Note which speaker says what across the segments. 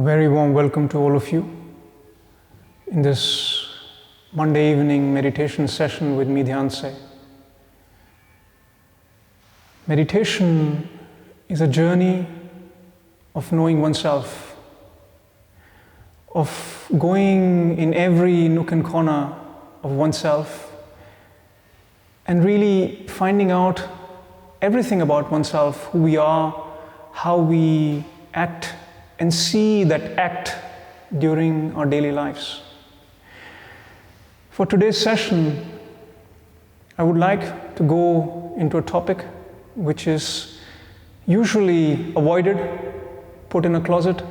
Speaker 1: A very warm welcome to all of you in this Monday evening meditation session with me, Dhyanse. Meditation is a journey of knowing oneself, of going in every nook and corner of oneself and really finding out everything about oneself, who we are, how we act, and see that act during our daily lives. For today's session, I would like to go into a topic which is usually avoided, put in a closet,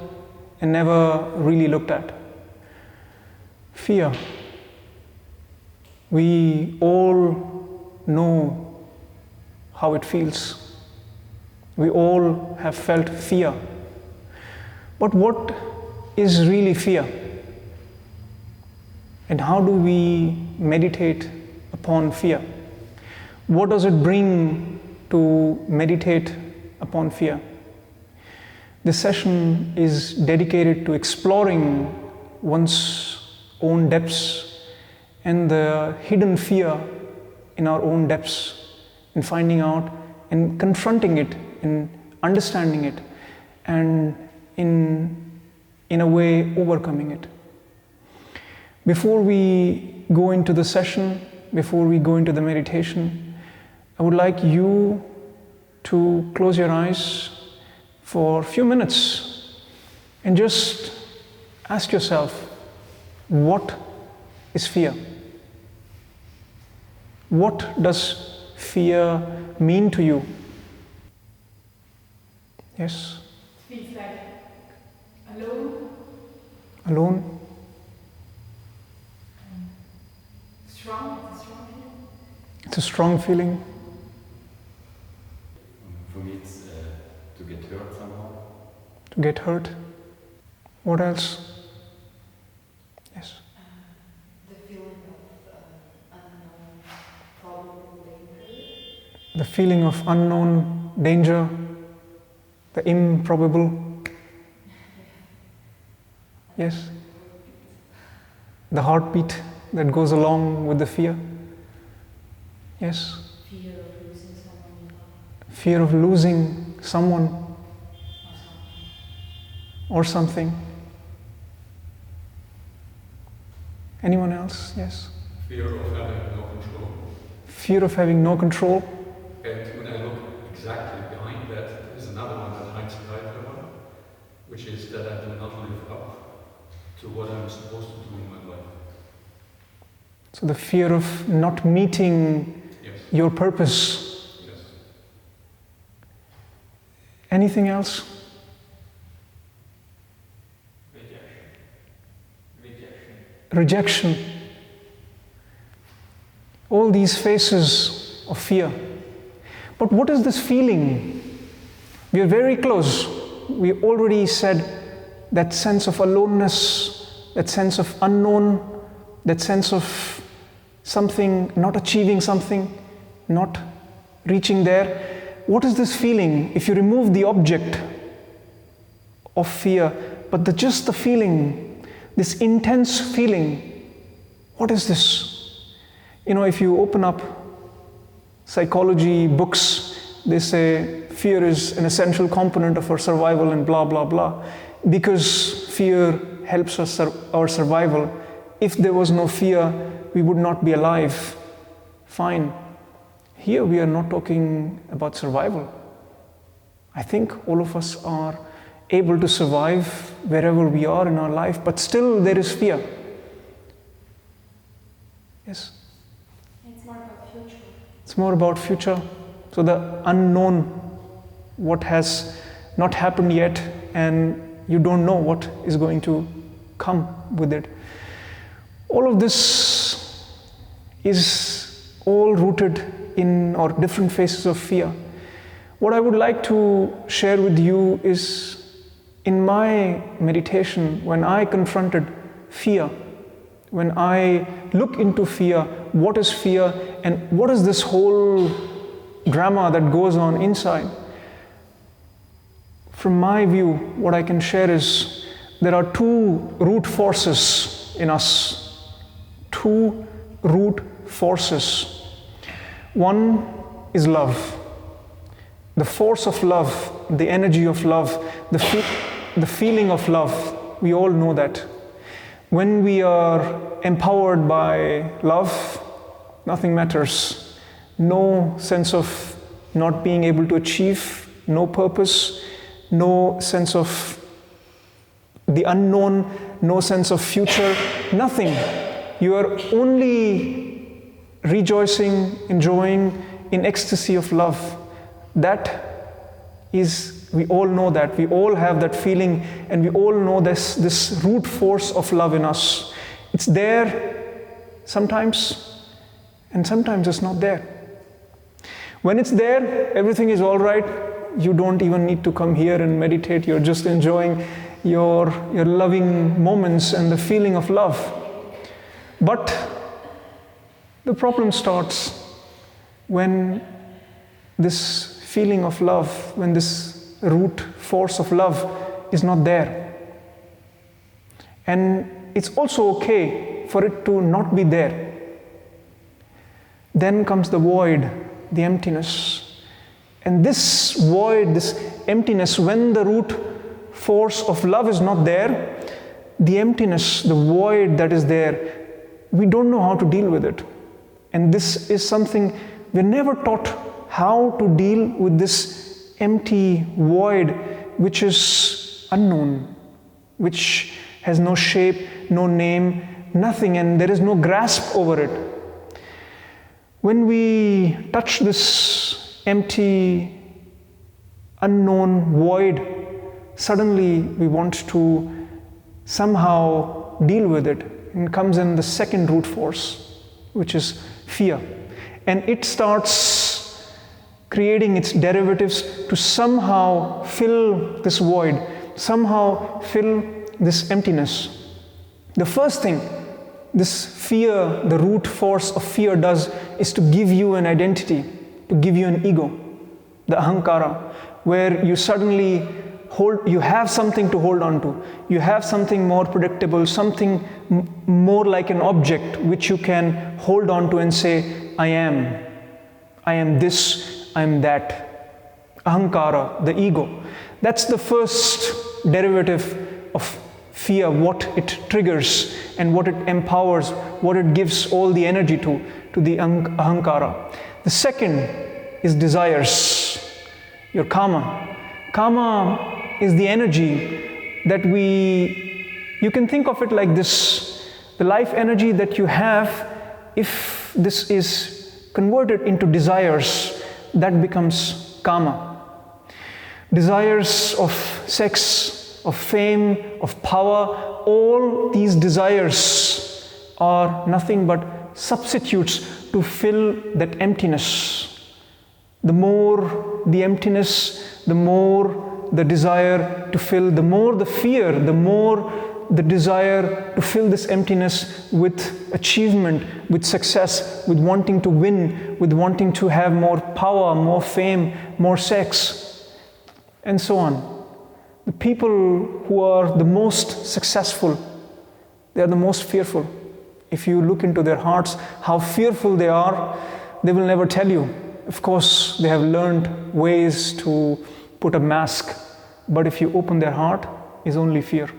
Speaker 1: and never really looked at. Fear. We all know how it feels. We all have felt fear. But what is really fear? And how do we meditate upon fear? What does it bring to meditate upon fear? This session is dedicated to exploring one's own depths and the hidden fear in our own depths, and finding out and confronting it and understanding it, and in a way overcoming it. Before we go into the session, before we go into the meditation, I would like you to close your eyes for a few minutes and just ask yourself, what is fear? What does fear mean to you? Yes?
Speaker 2: Feels like alone.
Speaker 1: Alone?
Speaker 2: Strong. It's a strong feeling.
Speaker 1: It's a strong feeling.
Speaker 3: For me, it's to get hurt somehow.
Speaker 1: To get hurt. What else? Yes.
Speaker 2: The feeling of unknown, probable danger.
Speaker 1: The feeling of unknown danger, the improbable. Yes. The heartbeat that goes along with the fear. Yes.
Speaker 2: Fear of losing someone you love.
Speaker 1: Fear of losing someone or something. Anyone else? Yes.
Speaker 4: Fear of having no control.
Speaker 1: Fear of having no control.
Speaker 4: And when I look exactly behind that, there's another one that hides behind that one, which is that I do not live up to what I'm supposed to do in my life.
Speaker 1: So the fear of not meeting
Speaker 4: Yes.
Speaker 1: your purpose.
Speaker 4: Yes.
Speaker 1: Anything else? Rejection. All these faces of fear. But what is this feeling? We are very close. We already said that sense of aloneness, that sense of unknown, that sense of something, not achieving something, not reaching there. What is this feeling? If you remove the object of fear, but just the feeling, this intense feeling, what is this? You know, if you open up psychology books, they say fear is an essential component of our survival and blah, blah, blah. Because fear helps us our survival. If there was no fear, we would not be alive. Fine. Here we are not talking about survival. I think all of us are able to survive wherever we are in our life, but still there is fear. Yes?
Speaker 2: It's more about future.
Speaker 1: It's more about future. So the unknown, what has not happened yet, and you don't know what is going to come with it. All of this is all rooted in our different phases of fear. What I would like to share with you is, in my meditation, when I confronted fear, when I look into fear, what is fear and what is this whole drama that goes on inside? From my view, what I can share is there are two root forces in us. Two root forces. One is love. The force of love, the energy of love, the feeling of love. We all know that. When we are empowered by love, nothing matters. No sense of not being able to achieve, no purpose, no sense of the unknown, no sense of future, nothing. You are only rejoicing, enjoying in ecstasy of love. That is, we all know that. We all have that feeling, and we all know this root force of love in us. It's there sometimes, and sometimes it's not there. When it's there, everything is all right. You don't even need to come here and meditate. You're just enjoying your loving moments and the feeling of love. But the problem starts when this feeling of love, when this root force of love is not there. And it's also okay for it to not be there. Then comes the void, the emptiness. And this void, this emptiness, when the root force of love is not there, the emptiness, the void that is there, we don't know how to deal with it. And this is something we're never taught how to deal with, this empty void which is unknown, which has no shape, no name, nothing, and there is no grasp over it. When we touch this empty, unknown void, suddenly we want to somehow deal with it. And comes in the second root force, which is fear. And it starts creating its derivatives to somehow fill this void, somehow fill this emptiness. The first thing this fear, the root force of fear does, is to give you an identity, to give you an ego, the ahankara, where you suddenly you have something to hold on to. You have something more predictable, something more like an object which you can hold on to and say, I am this, I am that. Ahankara, the ego. That's the first derivative of fear, what it triggers and what it empowers, what it gives all the energy to the ahankara. The second is desires, your kama. Kama is the energy that you can think of it like this, the life energy that you have. If this is converted into desires, that becomes kama. Desires of sex, of fame, of power, all these desires are nothing but substitutes to fill that emptiness. The more the emptiness, the more the desire to fill, the more the fear, the more the desire to fill this emptiness with achievement, with success, with wanting to win, with wanting to have more power, more fame, more sex, and so on. The people who are the most successful, they are the most fearful. If you look into their hearts, how fearful they are, they will never tell you. Of course, they have learned ways to put a mask, but if you open their heart, is only fear.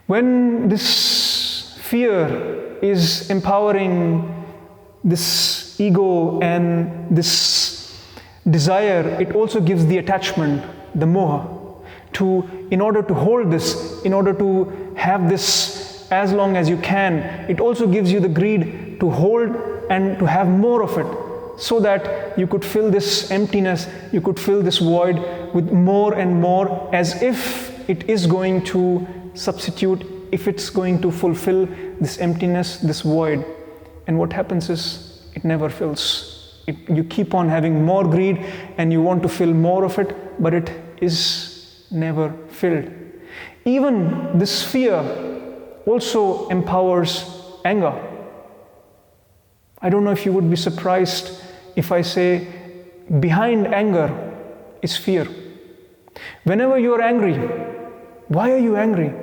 Speaker 1: When this fear is empowering this ego and this desire, it also gives the attachment, the moha, in order to hold this, in order to have this as long as you can. It also gives you the greed to hold and to have more of it, so that you could fill this emptiness, you could fill this void with more and more, as if it is going to substitute, if it's going to fulfill this emptiness, this void. And what happens is, it never fills. You keep on having more greed and you want to fill more of it, but it is never filled. Even this fear also empowers anger. I don't know if you would be surprised if I say behind anger is fear. Whenever you are angry, Why are you angry?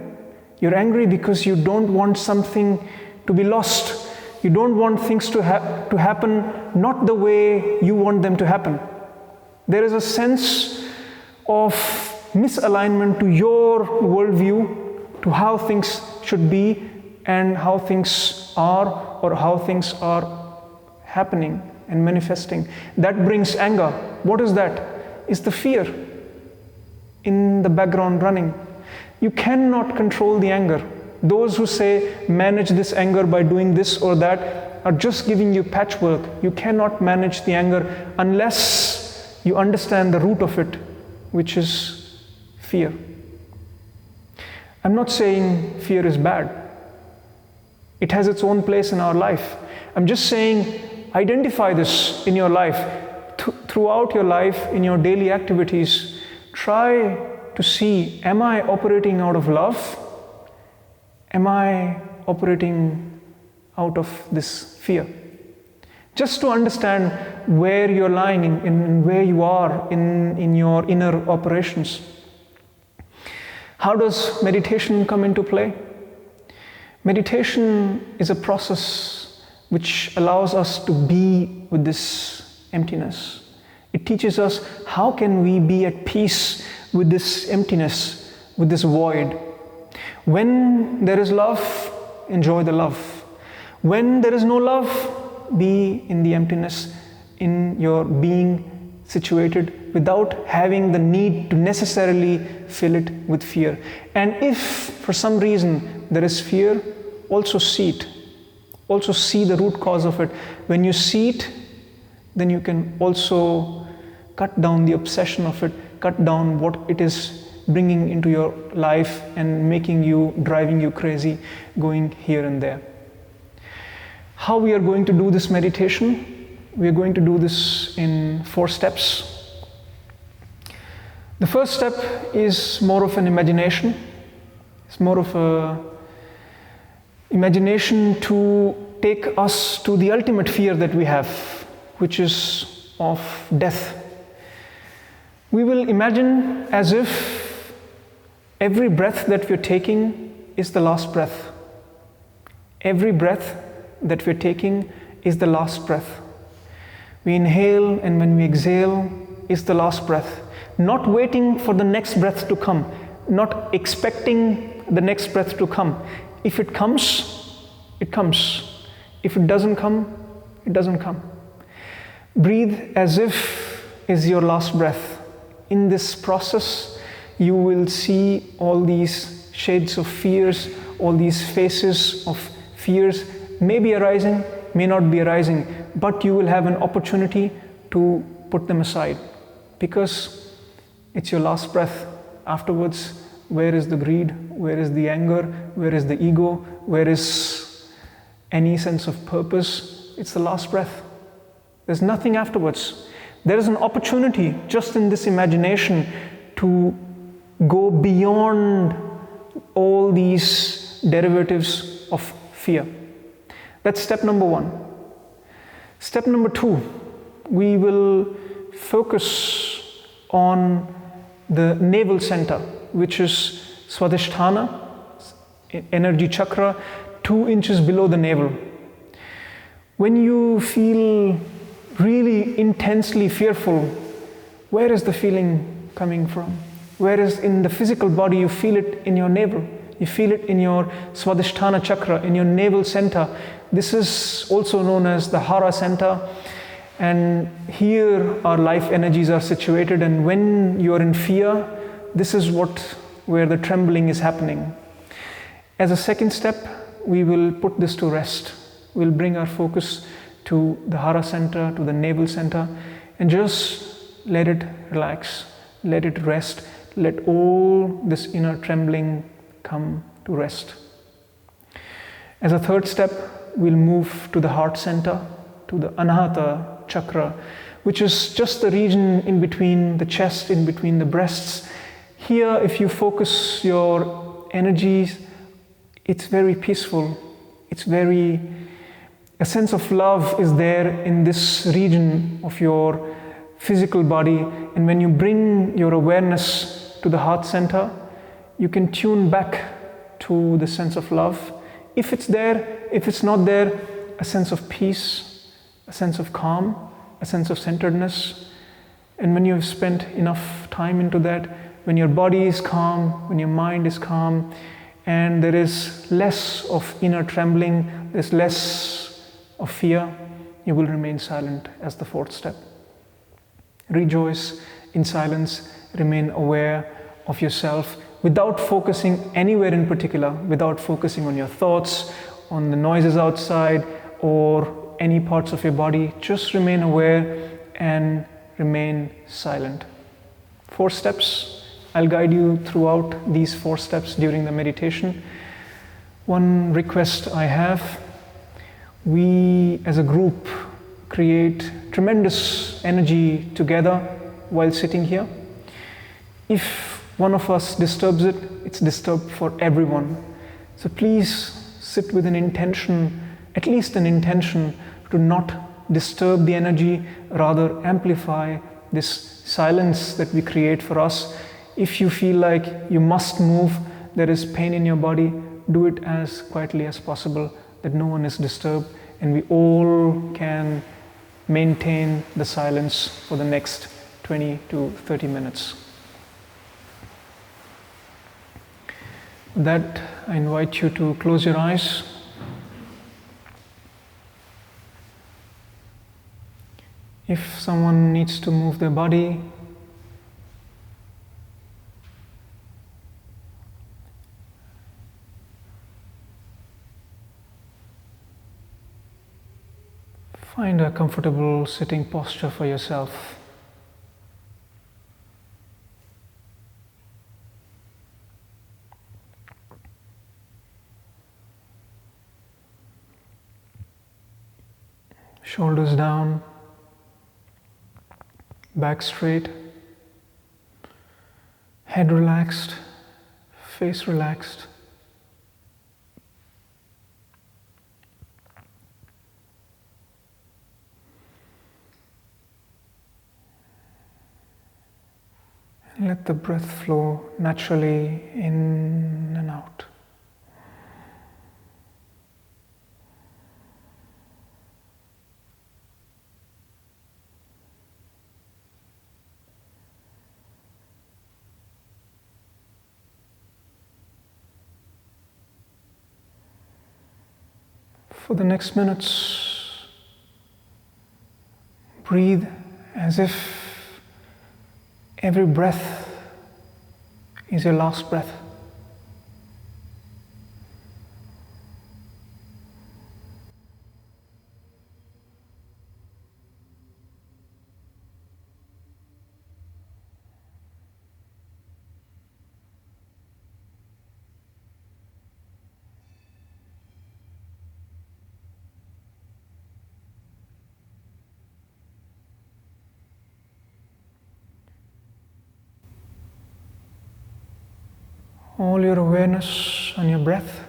Speaker 1: You're angry because you don't want something to be lost. You don't want things to happen not the way you want them to happen. There is a sense of misalignment to your worldview, to how things should be and how things are, or how things are happening and manifesting. That brings anger. What is that? It's the fear in the background running. You cannot control the anger. Those who say manage this anger by doing this or that are just giving you patchwork. You cannot manage the anger unless you understand the root of it, which is fear. I'm not saying fear is bad. It has its own place in our life. I'm just saying identify this in your life. Throughout your life, in your daily activities, try to see, am I operating out of love? Am I operating out of this fear? Just to understand where you're lying in where you are in your inner operations. How does meditation come into play? Meditation is a process which allows us to be with this emptiness. It teaches us how can we be at peace with this emptiness, with this void. When there is love, enjoy the love. When there is no love, be in the emptiness, in your being situated without having the need to necessarily fill it with fear. And if for some reason there is fear, also see it. Also see the root cause of it. When you see it, then you can also cut down the obsession of it, cut down what it is bringing into your life and driving you crazy, going here and there. How we are going to do this meditation? We are going to do this in 4 steps. The first step is more of an imagination. It's more of a imagination to take us to the ultimate fear that we have, which is of death. We will imagine as if every breath that we're taking is the last breath. Every breath that we're taking is the last breath. We inhale, and when we exhale is the last breath. Not waiting for the next breath to come, not expecting the next breath to come. If it comes, it comes. If it doesn't come, it doesn't come. Breathe as if is your last breath. In this process, you will see all these shades of fears, all these faces of fears may be arising, may not be arising, but you will have an opportunity to put them aside because it's your last breath. Afterwards, where is the greed? Where is the anger? Where is the ego? Where is any sense of purpose? It's the last breath. There's nothing afterwards. There is an opportunity just in this imagination to go beyond all these derivatives of fear. That's step number 1. Step number 2, we will focus on the navel center, which is Swadhistana, energy chakra, 2 inches below the navel. When you feel really intensely fearful, where is the feeling coming from? Whereas in the physical body, you feel it in your navel. You feel it in your Swadhistana chakra, in your navel center. This is also known as the Hara center. And here our life energies are situated. And when you are in fear, this is where the trembling is happening. As a second step, we will put this to rest. We'll bring our focus to the Hara center, to the navel center, and just let it relax, let it rest, let all this inner trembling come to rest. As a third step, we'll move to the heart center, to the Anahata chakra, which is just the region in between the chest, in between the breasts. Here, if you focus your energies, it's very peaceful. A sense of love is there in this region of your physical body. And when you bring your awareness to the heart center, you can tune back to the sense of love. If it's there, if it's not there, a sense of peace, a sense of calm, a sense of centeredness. And when you've spent enough time into that, when your body is calm, when your mind is calm, and there is less of inner trembling, there's less of fear, you will remain silent as the fourth step. Rejoice in silence, remain aware of yourself without focusing anywhere in particular, without focusing on your thoughts, on the noises outside, or any parts of your body. Just remain aware and remain silent. 4 steps. I'll guide you throughout these 4 steps during the meditation. One request I have, we as a group create tremendous energy together while sitting here. If one of us disturbs it, it's disturbed for everyone. So please sit with an intention, at least an intention, to not disturb the energy, rather amplify this silence that we create for us. If you feel like you must move, there is pain in your body, do it as quietly as possible, that no one is disturbed, and we all can maintain the silence for the next 20 to 30 minutes. With that, I invite you to close your eyes. If someone needs to move their body, find a comfortable sitting posture for yourself. Shoulders down, back straight, head relaxed, face relaxed. Let the breath flow naturally in and out. For the next minutes, breathe as if every breath is your last breath. All your awareness on your breath,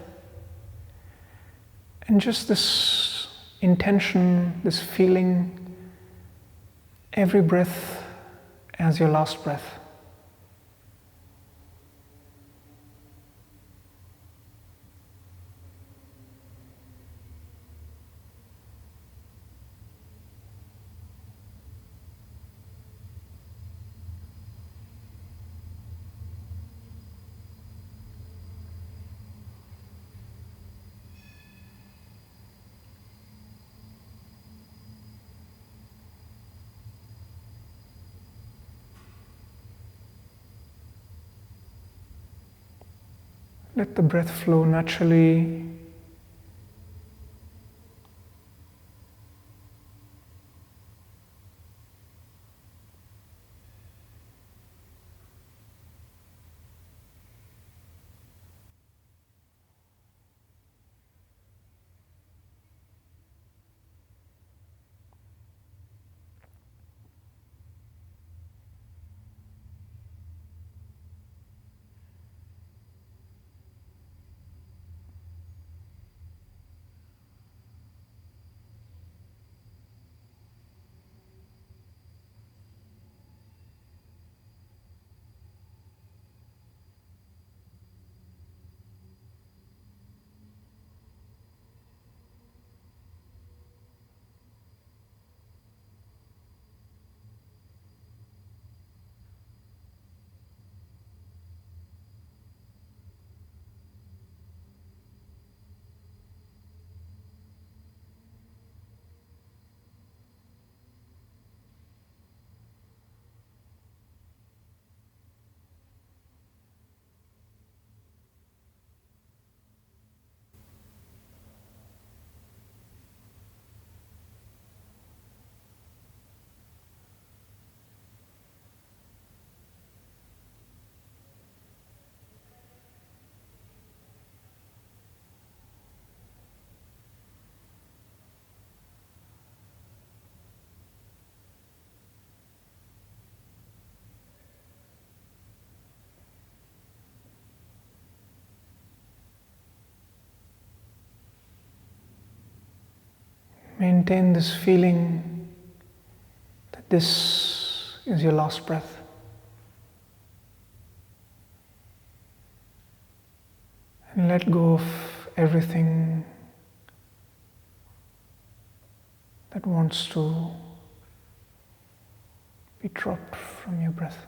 Speaker 1: and just this intention, this feeling, every breath as your last breath. Let the breath flow naturally. Maintain this feeling that this is your last breath. And let go of everything that wants to be dropped from your breath.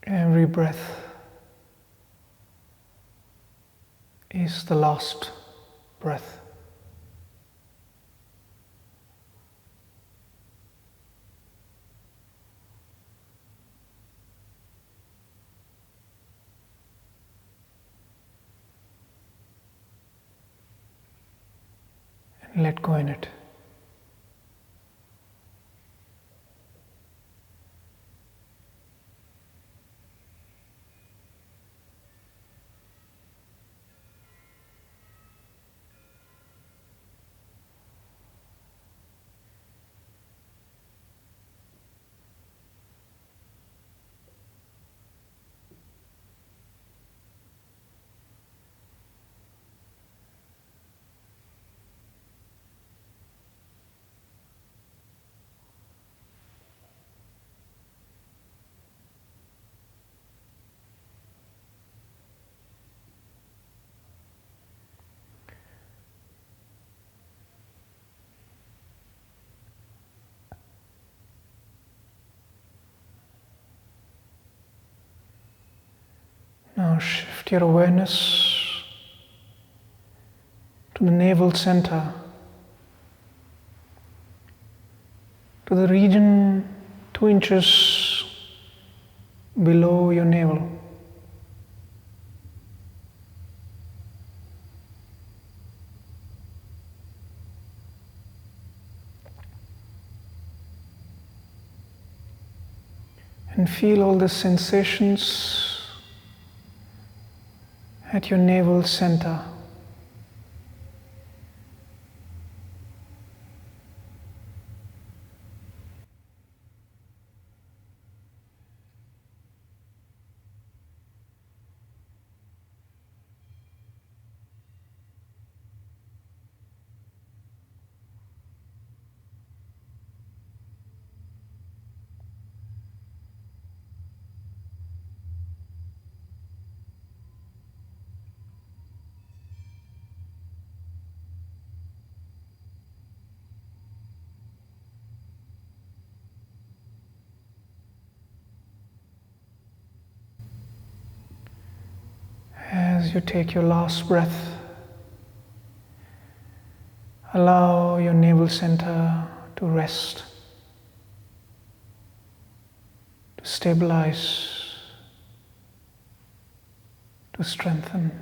Speaker 1: Every breath is the last breath. And let go in it. Now shift your awareness to the navel center, to the region 2 inches below your navel. And feel all the sensations at your navel center. As you take your last breath, allow your navel center to rest, to stabilize, to strengthen.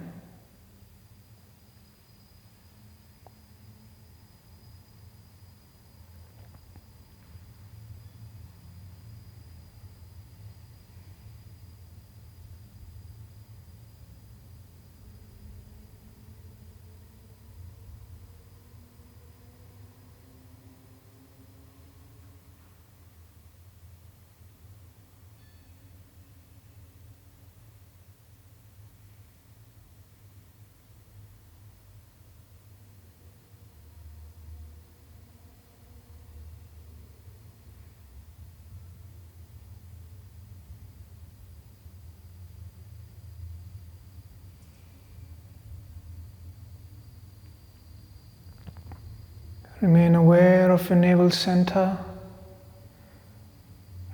Speaker 1: Remain aware of your navel center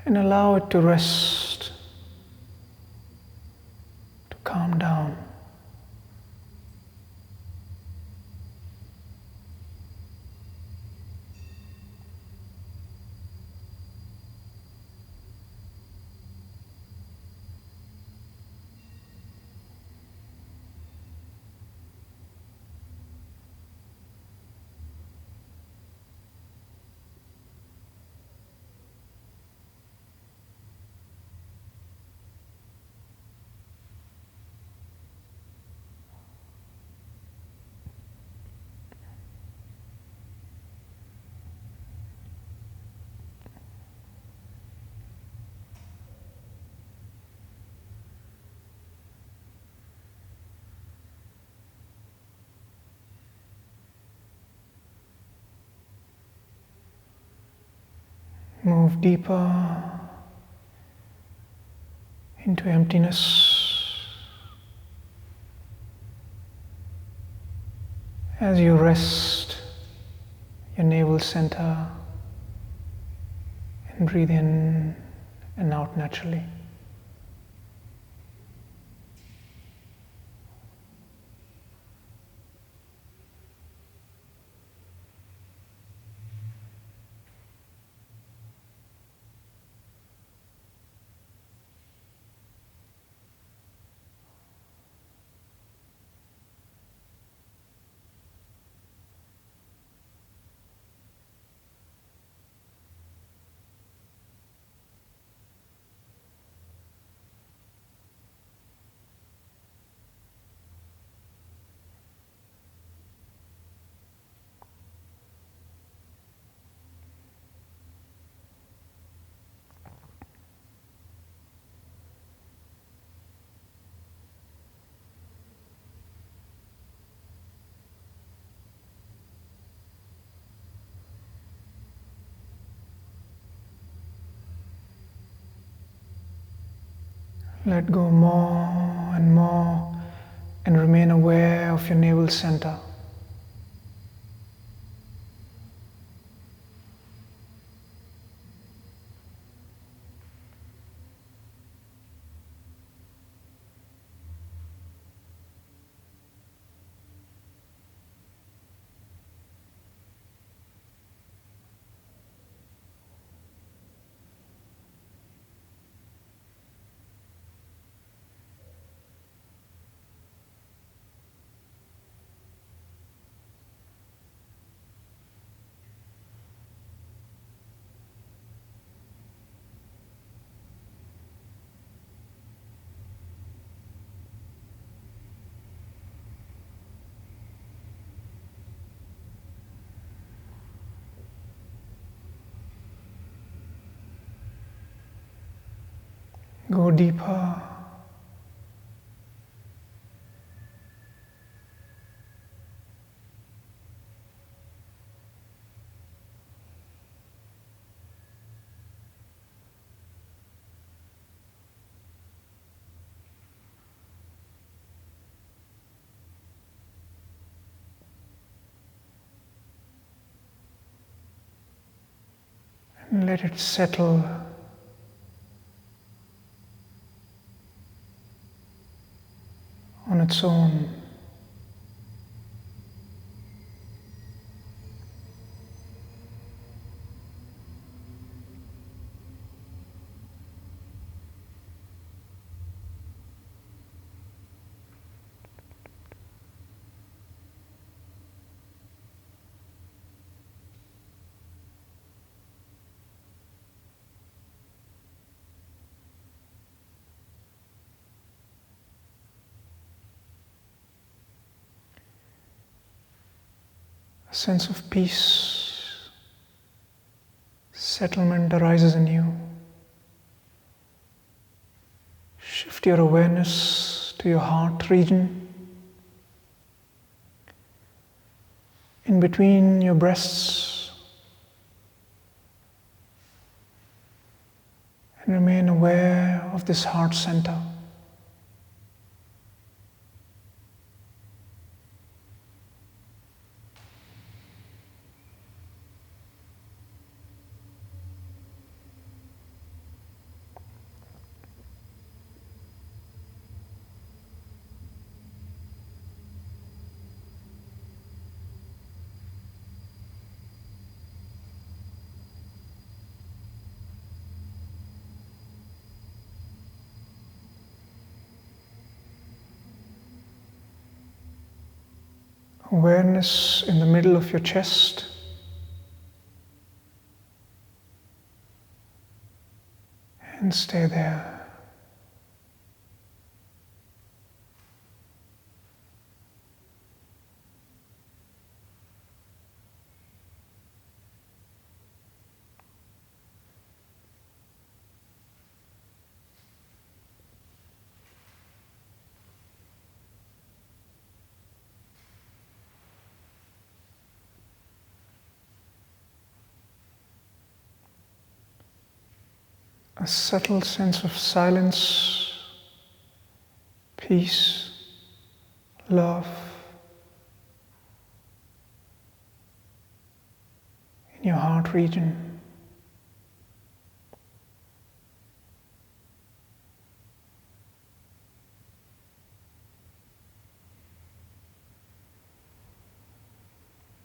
Speaker 1: and allow it to rest, to calm down. Move deeper into emptiness as you rest your navel center and breathe in and out naturally. Let go more and remain aware of your navel center. Go deeper. And let it settle on a its own. A sense of peace, settlement arises in you. Shift your awareness to your heart region, in between your breasts, and remain aware of this heart center. Awareness in the middle of your chest. And stay there. A subtle sense of silence, peace, love in your heart region.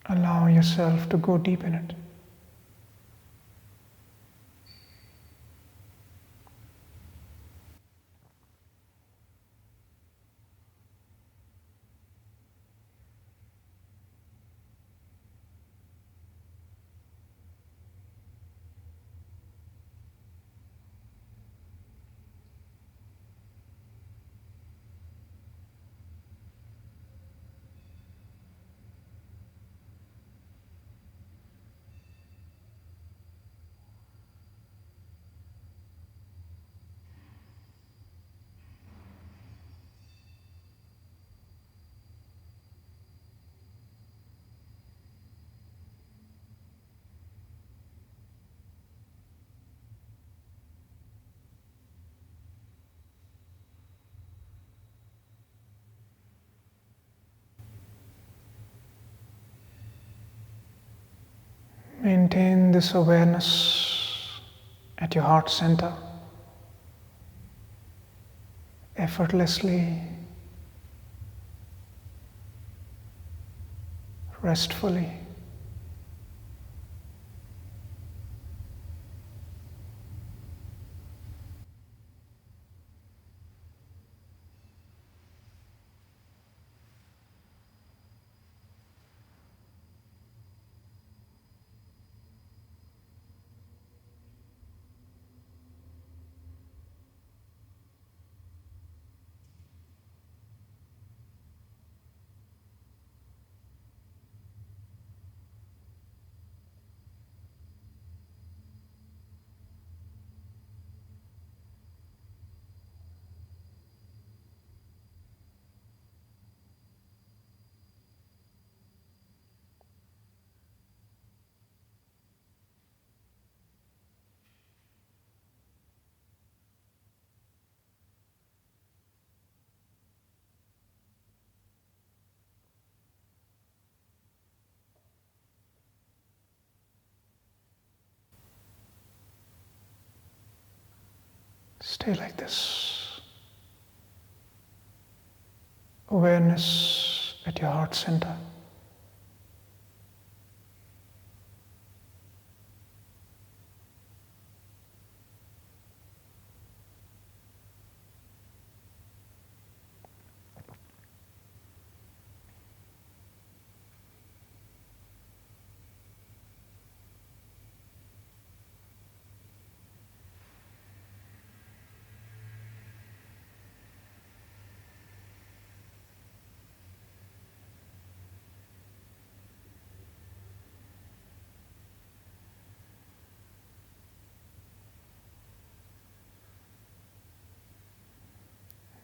Speaker 1: Allow yourself to go deep in it. Maintain this awareness at your heart center, effortlessly, restfully. Stay like this awareness at your heart center.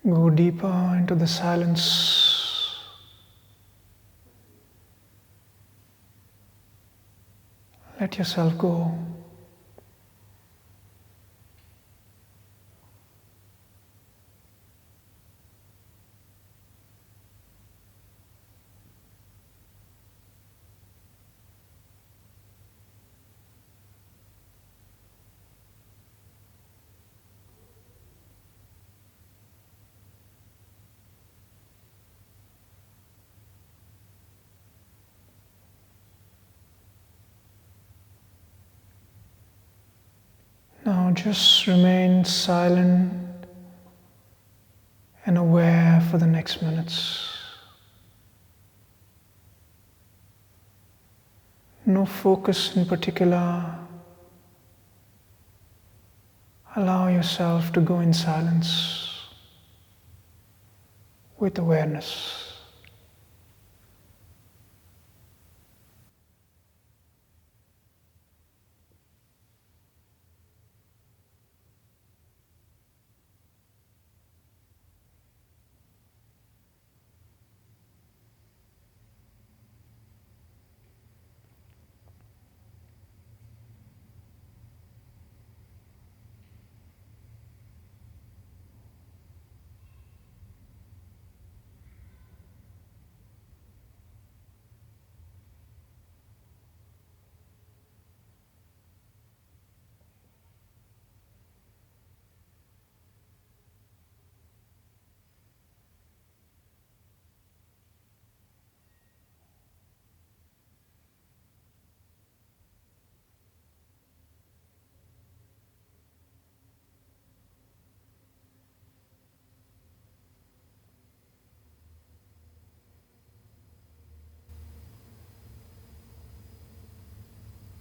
Speaker 1: Go deeper into the silence. Let yourself go. Now just remain silent and aware for the next minutes. No focus in particular. Allow yourself to go in silence with awareness.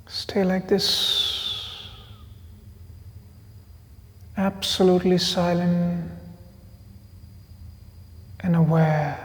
Speaker 1: Stay like this, absolutely silent and aware.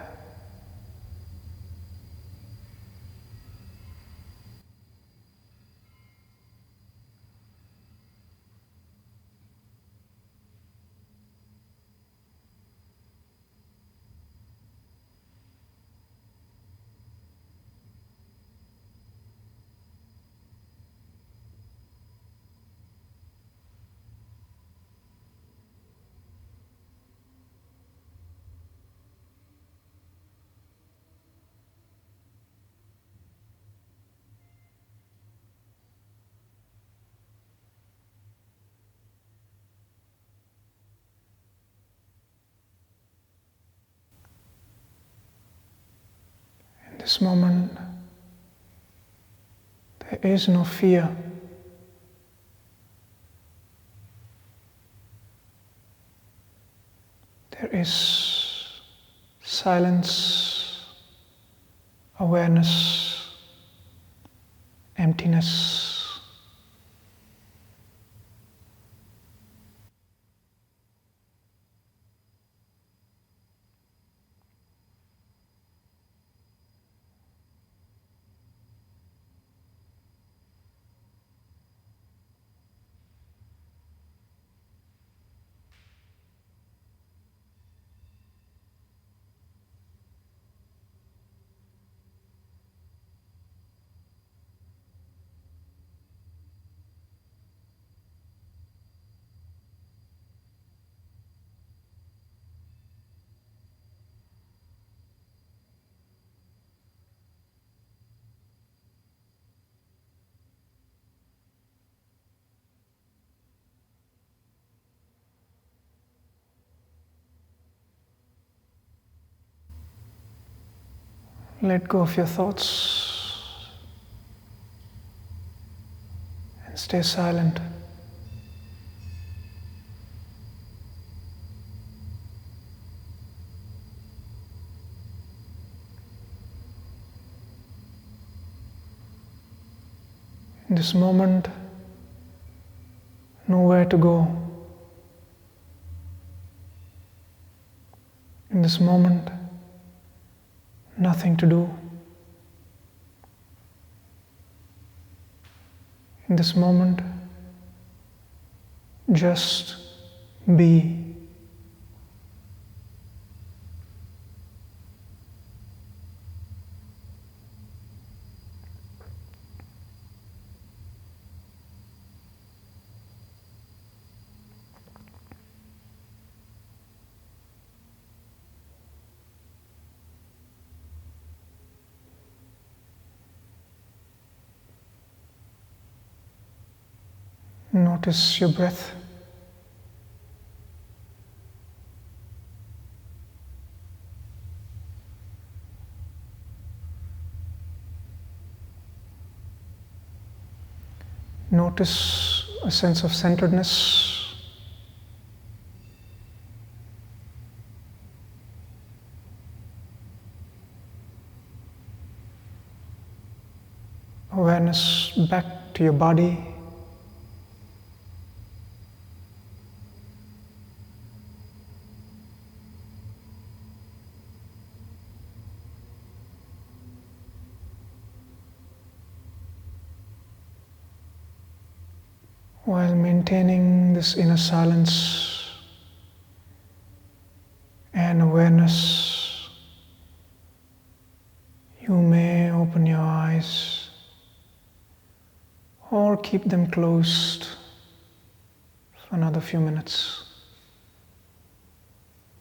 Speaker 1: In this moment, there is no fear. There is silence, awareness, emptiness. Let go of your thoughts and stay silent. In this moment, nowhere to go. In this moment, nothing to do. In this moment, just be. Notice your breath. Notice a sense of centeredness. Awareness back to your body. While maintaining this inner silence and awareness, you may open your eyes or keep them closed for another few minutes.